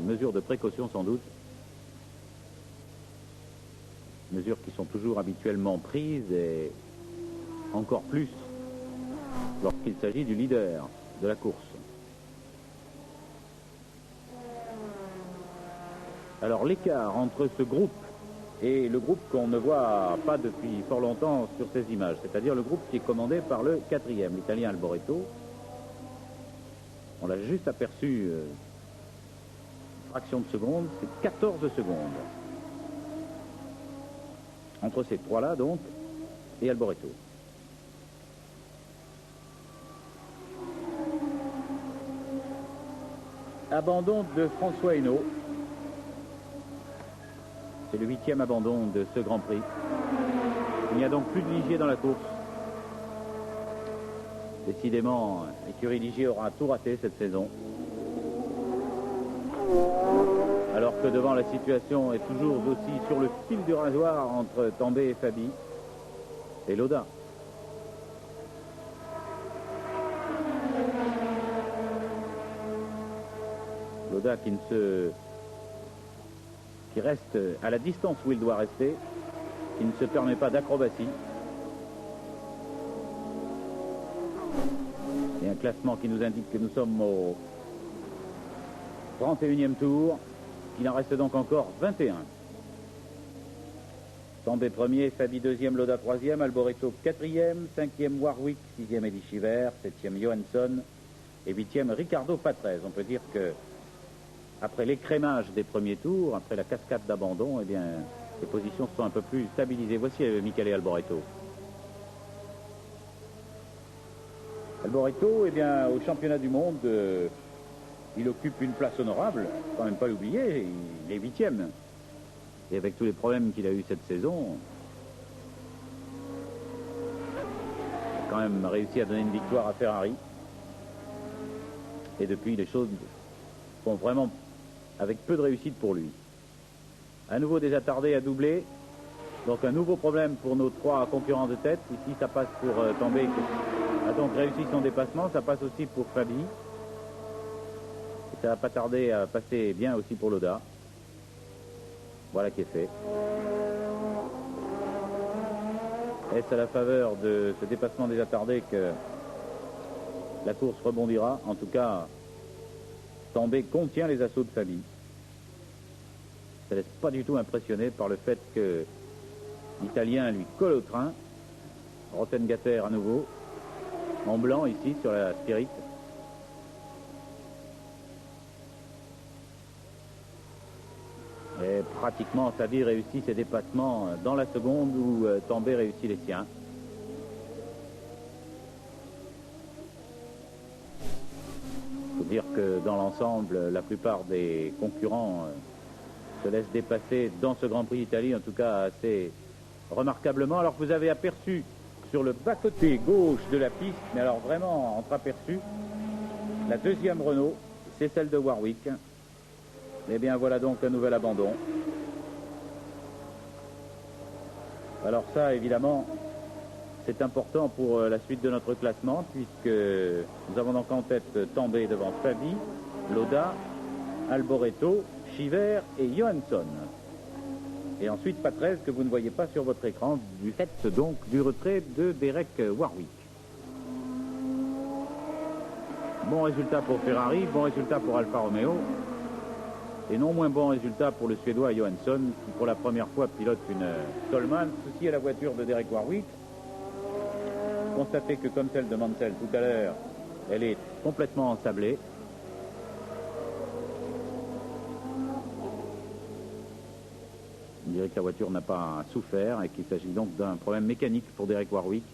une mesure de précaution sans doute. Mesures qui sont toujours habituellement prises et encore plus lorsqu'il s'agit du leader de la course. Alors l'écart entre ce groupe et le groupe qu'on ne voit pas depuis fort longtemps sur ces images, c'est-à-dire le groupe qui est commandé par le 4e, l'Italien Alboreto. On l'a juste aperçu, fraction de seconde, c'est 14 secondes. Entre ces trois-là, donc, et Alboreto. Abandon de François Hinault. C'est le 8e abandon de ce Grand Prix. Il n'y a donc plus de Ligier dans la course. Décidément, l'écurie Ligier aura tout raté cette saison. Alors que devant la situation est toujours aussi sur le fil du rasoir entre Tambay et Fabi et Lauda. Lauda qui reste à la distance où il doit rester, qui ne se permet pas d'acrobatie. Et un classement qui nous indique que nous sommes au 31e tour, qu'il en reste donc encore 21. Tambay premier, Fabi deuxième, Lauda troisième, Alboreto quatrième, cinquième Warwick, sixième Eddie Chiver, septième Johansson et huitième Ricardo Patrese. On peut dire que après l'écrémage des premiers tours, après la cascade d'abandon, eh bien, les positions sont un peu plus stabilisées. Voici Michele Alboreto. Alboreto, eh bien, au championnat du monde, il occupe une place honorable, quand même pas l'oublier, il est 8e. Et avec tous les problèmes qu'il a eu cette saison, il a quand même réussi à donner une victoire à Ferrari. Et depuis, les choses vont vraiment avec peu de réussite pour lui. À nouveau des attardés à doubler. Donc un nouveau problème pour nos trois concurrents de tête. Ici, ça passe pour Tambay, qui a donc réussi son dépassement. Ça passe aussi pour Fabi. Et ça va pas tarder à passer bien aussi pour Lauda. Voilà qui est fait. Est-ce à la faveur de ce dépassement des attardés que la course rebondira? En tout cas, Tambay contient les assauts de Fabi. Ça ne laisse pas du tout impressionné par le fait que l'Italien lui colle au train. Rottengatter à nouveau, en blanc ici sur la Spirit. Et pratiquement Fabi réussit ses dépassements dans la seconde où Tambay réussit les siens. Il faut dire que dans l'ensemble, la plupart des concurrents se laissent dépasser dans ce Grand Prix d'Italie, en tout cas assez remarquablement. Alors que vous avez aperçu sur le bas-côté gauche de la piste, mais alors vraiment entreaperçu, la deuxième Renault, c'est celle de Warwick. Eh bien voilà donc un nouvel abandon. Alors ça évidemment c'est important pour la suite de notre classement, puisque nous avons donc en tête Tambay devant Fabi, Lauda, Alboreto, Chiver et Johansson. Et ensuite Patrese, que vous ne voyez pas sur votre écran du fait donc du retrait de Derek Warwick. Bon résultat pour Ferrari, bon résultat pour Alfa Romeo. Et non moins bon résultat pour le Suédois Johansson, qui pour la première fois pilote une Toleman. Souci à la voiture de Derek Warwick. Constatez que comme celle de Mansell tout à l'heure, elle est complètement ensablée. On dirait que la voiture n'a pas souffert et qu'il s'agit donc d'un problème mécanique pour Derek Warwick.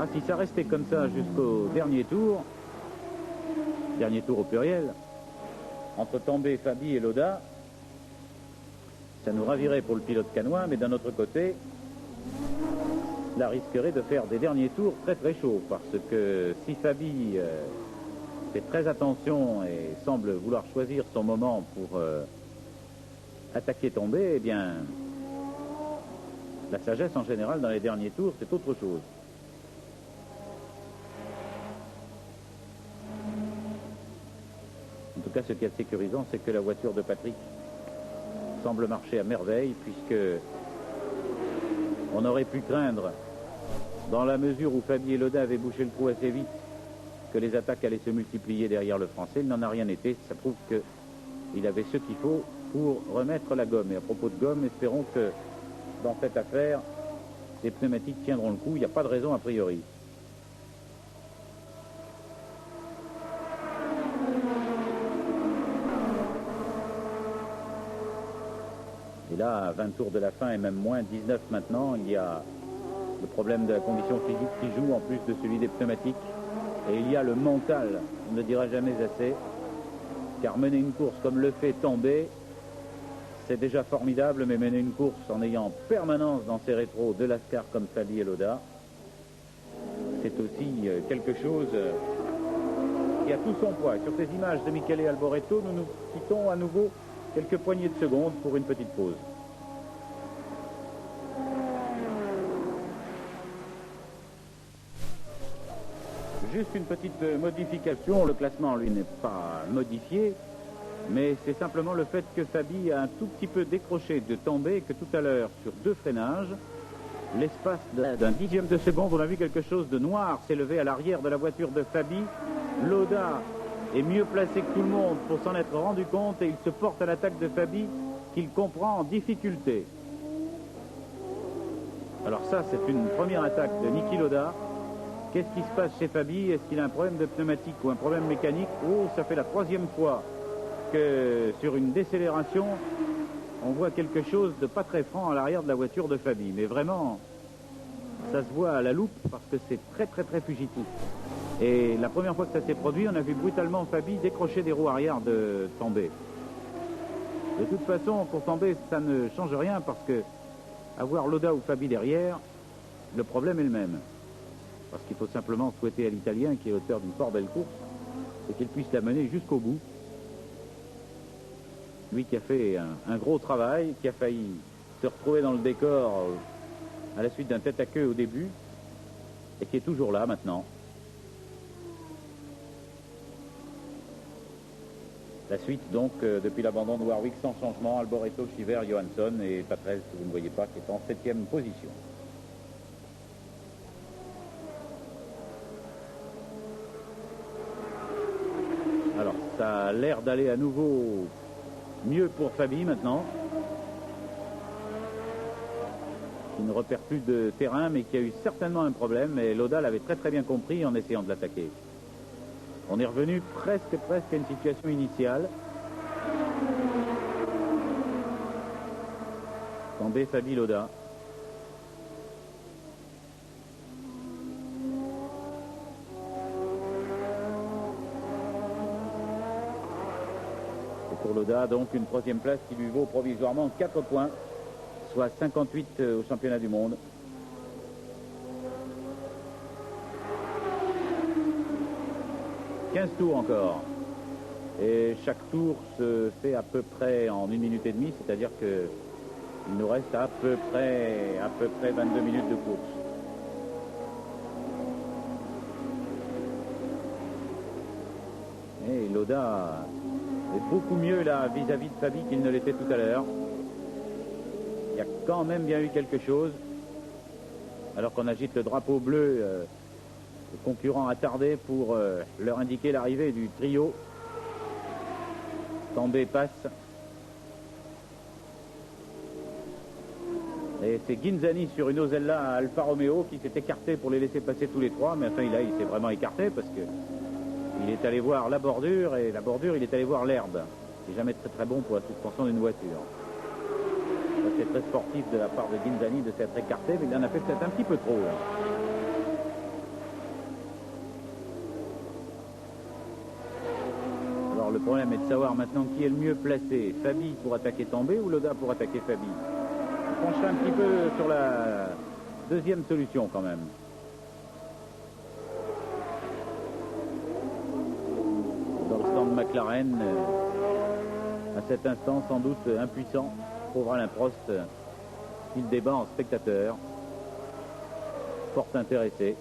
Ah, si ça restait comme ça jusqu'au dernier tour au pluriel, entre Tambay, Fabi et Lauda, ça nous ravirait pour le pilote canois, mais d'un autre côté, cela risquerait de faire des derniers tours très très chauds, parce que si Fabi fait très attention et semble vouloir choisir son moment pour attaquer Tambay, eh bien, la sagesse en général dans les derniers tours, c'est autre chose. cas, ce qui est sécurisant, c'est que la voiture de Patrick semble marcher à merveille, puisque on aurait pu craindre, dans la mesure où Fabi et Lauda avaient bouché le trou assez vite, que les attaques allaient se multiplier derrière le Français. Il n'en a rien été. Ça prouve qu'il avait ce qu'il faut pour remettre la gomme. Et à propos de gomme, espérons que dans cette affaire, les pneumatiques tiendront le coup. Il n'y a pas de raison a priori. Et là, à 20 tours de la fin et même moins, 19 maintenant, il y a le problème de la condition physique qui joue en plus de celui des pneumatiques. Et il y a le mental, on ne le dira jamais assez, car mener une course comme le fait Tambay, c'est déjà formidable, mais mener une course en ayant en permanence dans ses rétros de Lascar comme Fabi et Lauda, c'est aussi quelque chose qui a tout son poids. Sur ces images de Michele Alboreto, nous nous quittons à nouveau quelques poignées de secondes pour une petite pause. Juste une petite modification, le classement lui n'est pas modifié, mais c'est simplement le fait que Fabi a un tout petit peu décroché de Tambay, que tout à l'heure sur 2 freinages, l'espace d'un dixième de seconde, on a vu quelque chose de noir s'élever à l'arrière de la voiture de Fabi. Lauda est mieux placé que tout le monde pour s'en être rendu compte et il se porte à l'attaque de Fabi qu'il comprend en difficulté. Alors ça, c'est une première attaque de Niki Lauda. Qu'est-ce qui se passe chez Fabi? Est-ce qu'il a un problème de pneumatique ou un problème mécanique? Oh, ça fait la 3e fois que sur une décélération, on voit quelque chose de pas très franc à l'arrière de la voiture de Fabi. Mais vraiment, ça se voit à la loupe parce que c'est très fugitif. Et la première fois que ça s'est produit, on a vu brutalement Fabi décrocher des roues arrière de Tambay. De toute façon, pour Tambay, ça ne change rien parce que avoir Lauda ou Fabi derrière, le problème est le même. Parce qu'il faut simplement souhaiter à l'Italien, qui est auteur d'une fort belle course, c'est qu'il puisse la mener jusqu'au bout. Lui qui a fait un gros travail, qui a failli se retrouver dans le décor à la suite d'un tête à queue au début, et qui est toujours là maintenant. La suite donc, depuis l'abandon de Warwick sans changement, Alboreto, Chiver, Johansson et Patrese, que vous ne voyez pas, qui est en 7e position. Alors, ça a l'air d'aller à nouveau mieux pour Fabi maintenant, qui ne repère plus de terrain, mais qui a eu certainement un problème, et Lauda l'avait très bien compris en essayant de l'attaquer. On est revenu presque à une situation initiale. Tambay, Fabi, Lauda. Pour Lauda, donc une 3e place qui lui vaut provisoirement 4 points, soit 58 au championnat du monde. « 15 tours encore. Et chaque tour se fait à peu près en 1 minute et demie, c'est-à-dire qu'il nous reste à peu près 22 minutes de course. Et Lauda est beaucoup mieux là vis-à-vis de Fabi qu'il ne l'était tout à l'heure. Il y a quand même bien eu quelque chose. Alors qu'on agite le drapeau bleu, le concurrent a tardé pour leur indiquer l'arrivée du trio. Tambay passe. Et c'est Ghinzani sur une Osella à Alfa Romeo qui s'est écarté pour les laisser passer tous les trois. Mais enfin, il s'est vraiment écarté parce que il est allé voir la bordure, et la bordure, il est allé voir l'herbe. C'est jamais très bon pour la suspension d'une voiture. C'est très sportif de la part de Ghinzani de s'être écarté, mais il en a fait peut-être un petit peu trop. Là. Alors le problème est de savoir maintenant qui est le mieux placé. Fabi pour attaquer Tambay ou Lauda pour attaquer Fabi. On pencherait un petit peu sur la 2e solution quand même. McLaren, à cet instant sans doute impuissant, trouvera Alain Prost, il débat en spectateur, fort intéressé.